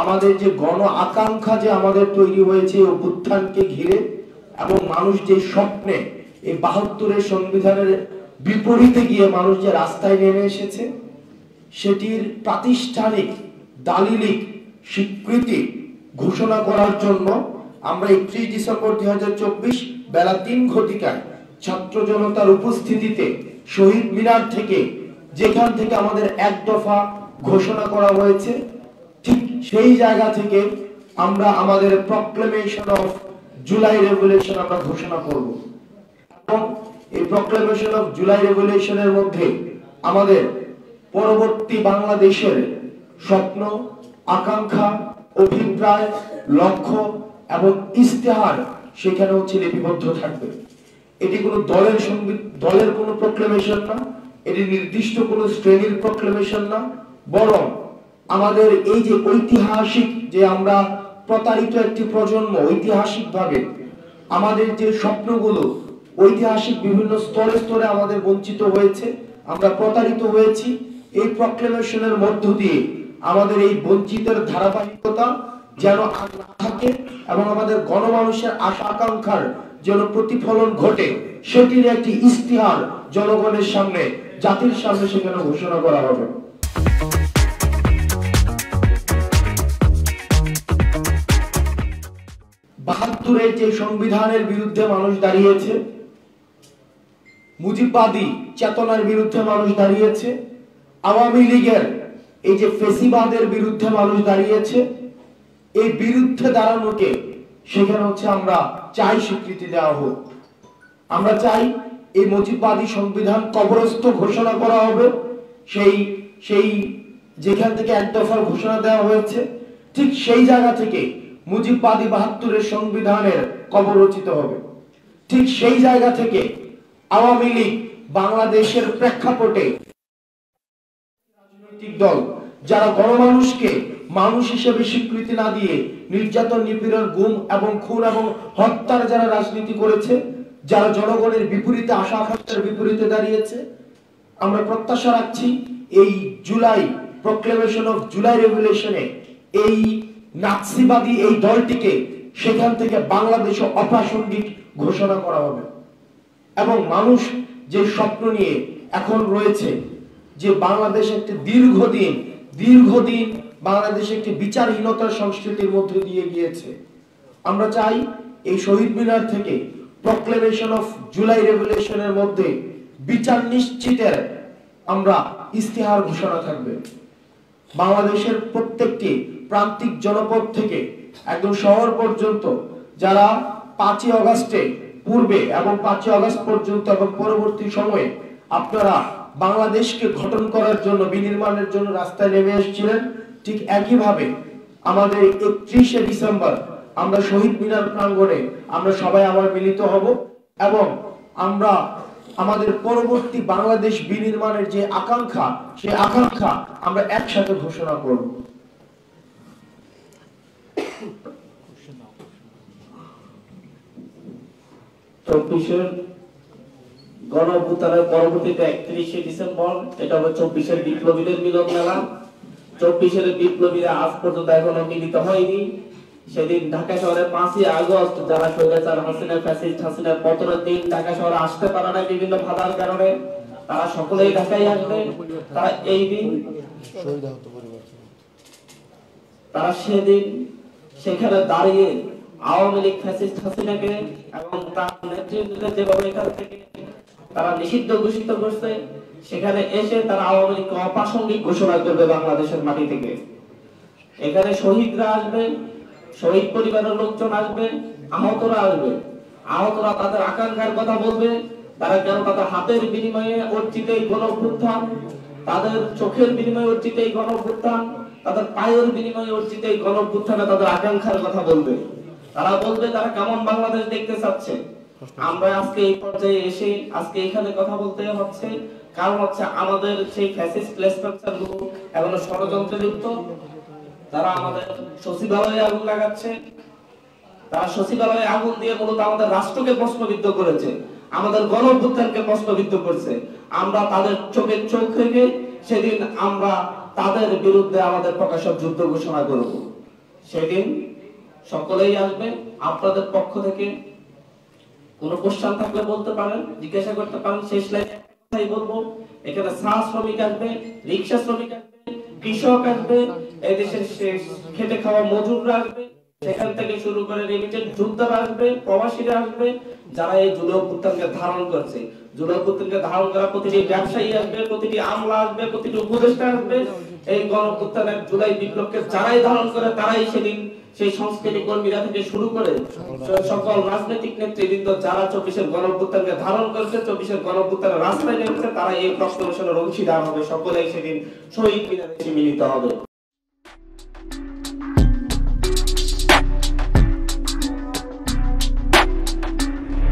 আমাদের যে গণ আকাঙ্ক্ষা যে আমাদের তৈরি হয়েছে অভ্যুত্থানকে ঘিরে, এবং মানুষ যে স্বপ্নে এই ৭২-এর সংবিধানের বিপরীতে গিয়ে মানুষ যে রাস্তায় নেমে এসেছে, সেটির প্রাতিষ্ঠানিক দালিলিক স্বীকৃতি ঘোষণা করার জন্য আমরা ৩১ ডিসেম্বর ২০২৪ বেলা ৩ ঘটিকায় ছাত্র জনতার উপস্থিতিতে শহীদ মিনার থেকে, যেখান থেকে আমাদের এক দফা ঘোষণা করা হয়েছে, ঠিক সেই জায়গা থেকে আমরা আমাদের প্রক্লেমেশন অফ জুলাই রেভলিউশন আমরা ঘোষণা করব। এবং এই প্রক্লেমেশন অফ জুলাই রেভলিউশনের মধ্যে আমাদের পরবর্তী বাংলাদেশের স্বপ্ন, আকাঙ্ক্ষা, অভিপ্রায়, লক্ষ্য এবং ইস্তেহার সেখানে হচ্ছে লিপিবদ্ধ থাকবে। এটি কোনো দলের কোনো প্রক্লেমেশন না, এটি নির্দিষ্ট কোনো শ্রেণীর প্রক্লেমেশন না, বরং আমাদের এই যে ঐতিহাসিক যে আমরা প্রতারিত একটি প্রজন্ম, ঐতিহাসিকভাবে আমাদের যে স্বপ্নগুলো ঐতিহাসিক বিভিন্ন স্তরে স্তরে আমাদের বঞ্চিত হয়েছে, আমরা প্রতারিত হয়েছি, এই প্রক্লেমেশনের মধ্য দিয়ে আমাদের এই বঞ্চিতের ধারাবাহিকতা যেন না থাকে এবং আমাদের গণমানুষের আশা আকাঙ্ক্ষার যেন প্রতিফলন ঘটে, সেটির একটি ইস্তিহার জনগণের সামনে, জাতির সামনে সেখানে ঘোষণা করা হবে। বাহাত্তরের যে সংবিধানের বিরুদ্ধে মানুষ দাঁড়িয়েছে, মুজিববাদী চেতনার বিরুদ্ধে মানুষ দাঁড়িয়েছে, আওয়ামী লীগের এই যে ফেসিবাদের বিরুদ্ধে মানুষ দাঁড়িয়েছে, এই বিরুদ্ধে দাঁড়ানোকে সেখানে হচ্ছে আমরা চাই স্বীকৃতি দেওয়া হোক। আমরা চাই এই মুজিববাদী সংবিধান কবরস্থ ঘোষণা করা হবে। সেই যেখান থেকে এক দফার ঘোষণা দেওয়া হয়েছে, ঠিক সেই জায়গা থেকে মুজিববাদী ৭২-এর সংবিধানের কবর রচিত হবে। ঠিক সেই জায়গা থেকে আওয়ামী লীগ বাংলাদেশের প্রেক্ষাপটে রাজনৈতিক দল যারা গণমানুষকে মানুষ হিসেবে স্বীকৃতি না দিয়ে নির্যাতন, নিপীড়ন, গুম এবং খুন এবং হত্যার যারা রাজনীতি করেছে, যারা জনগণের বিপরীতে, আশা আকাঙ্ক্ষার বিপরীতে দাঁড়িয়েছে, আমরা প্রত্যাশা রাখছি এই জুলাই প্রক্লেমেশন অফ জুলাই রেভলিউশনে এই নাৎসিবাদী এই দলটিকে সেখান থেকে বাংলাদেশে অপ্রাসঙ্গিক ঘোষণা করা হবে। এবং মানুষ যে স্বপ্ন নিয়ে এখন রয়েছে, যে বাংলাদেশ একটি দীর্ঘদিন বাংলাদেশ একটি বিচারহীনতার সংস্কৃতির মধ্যে দিয়ে গিয়েছে, আমরা চাই এই শহীদ মিনার থেকে প্রক্লেমেশন অফ জুলাই রেভলিউশনের মধ্যে বিচার নিশ্চিতের আমরা ইস্তেহার ঘোষণা থাকবে। বাংলাদেশের প্রত্যেকটি প্রান্তিক জনপদ থেকে একদম শহর পর্যন্ত যারা ৫ই আগস্টে পূর্বে এবং ৫ই আগস্ট পর্যন্ত এবং পরবর্তী সময়ে আপনারা বাংলাদেশকে গঠন করার জন্য, বিনির্মাণের জন্য রাস্তায় নেমে এসেছিলেন, ঠিক একইভাবে আমাদের ৩১শে ডিসেম্বর আমরা শহীদ মিনার প্রাঙ্গণে আমরা সবাই আবার মিলিত হব এবং আমরা আমাদের পরবর্তী বাংলাদেশ বিনির্মাণের যে আকাঙ্ক্ষা, সেই আকাঙ্ক্ষা আমরা একসাথে ঘোষণা করব। চব্বিশের গণ অভ্যুত্থানের পরবর্তীতে ৩১শে ডিসেম্বর এটা হলো ২৪-এর বিপ্লবীদের মিলন মেলা। ২৪-এর বিপ্লবীরা আজ পর্যন্ত এখনো মিলিত হয়নি। সেদিন ঢাকা শহরে ৫ই আগস্ট যারা স্বৈরাচার হাসিনা, ফ্যাসিস্ট হাসিনার পতনের দিন ঢাকা শহরে আসতে পারে না বিভিন্ন বাধার কারণে, তারা সকলেই ঢাকায় আসবে। তারা এই দিন তারা সেদিন সেখানে দাঁড়িয়ে আওয়ামী লীগ ফ্যাসিস্ট হাসিনাকে এবং তার নেতৃত্বে যেভাবে এখান থেকে তারা নিষিদ্ধ ঘোষিত করছে, সেখানে এসে তারা আওয়ামী লীগকে অপ্রাসঙ্গিক ঘোষণা করবে বাংলাদেশের মাটি থেকে। এখানে শহীদরা আসবে, শহীদ পরিবারের লোকজন আসবে, আহতরা আসবে। আহতরা তাদের আকাঙ্ক্ষার কথা বলবে, তারা কেন তাদের হাতের বিনিময়ে অর্জিত এই গণঅভ্যুত্থান, তাদের চোখের বিনিময়ে অর্জিত এই গণঅভ্যুত্থান, তাদের পায়ের বিনিময়ে অর্জিত এই গণঅভ্যুত্থানে তাদের আকাঙ্ক্ষার কথা বলবে। তারা বলবে তারা কেমন বাংলাদেশ দেখতে চাচ্ছে। আমরা আজকে এই পর্যায়ে এসে আজকে এখানে কথা বলতে হচ্ছে, কারণ হচ্ছে আমাদের সেই ফ্যাসিস্ট প্লেসমেন্টার গুলো এখনো ষড়যন্ত্রে লিপ্ত। তারা আমাদের সচিবালয়ে আগুন লাগাচ্ছে, তারা সচিবালয়ে আগুন দিয়ে মূলত আমাদের রাষ্ট্রকে প্রশ্নবিদ্ধ করেছে, আমাদের গণঅভ্যুত্থানকে প্রশ্নবিদ্ধ করছে। আমরা তাদের চোখে চোখ রেখে সেদিন আমরা তাদের বিরুদ্ধে আমাদের প্রকাশ্য যুদ্ধ ঘোষণা করব। সেদিন সকলেই আসবে। আপনাদের পক্ষ থেকে কোনো কোশ্চেন থাকলে বলতে পারেন, জিজ্ঞাসা করতে পারেন। শেষ লাইনে একটা কথাই বলবো, এখানে চা শ্রমিক আসবে, রিক্সা শ্রমিক আসবে, কৃষক আসবে, এই দেশের খেটে খাওয়া মজুররা আসবে, সেখান থেকে শুরু করে রেমিটেন্স যোদ্ধারা আসবে, প্রবাসীরা আসবে, যারা এই জুলাই অভ্যুত্থানকে ধারণ করছে। জুলাই অভ্যুত্থানকে ধারণ করা প্রতিটি ব্যবসায়ী আসবে, প্রতিটি আমলা আসবে, প্রতিটি উপদেষ্টা আসবে। এই গণ অভ্যুত্থানের জুলাই বিপ্লবকে যারাই ধারণ করে তারাই সেদিন সেই সংস্কৃতি কর্মীরা থেকে শুরু করে সকল রাজনৈতিক নেতৃবৃন্দ যারা 24-এর গণ অভ্যুত্থানকে ধারণ করেছে, 24-এর গণ অভ্যুত্থানের রাস্তায় নেমেছে, তারা এই প্রশ্ন অংশীদার হবে। সকলেই সেদিন শহীদ মিনারে মিলিত হবে।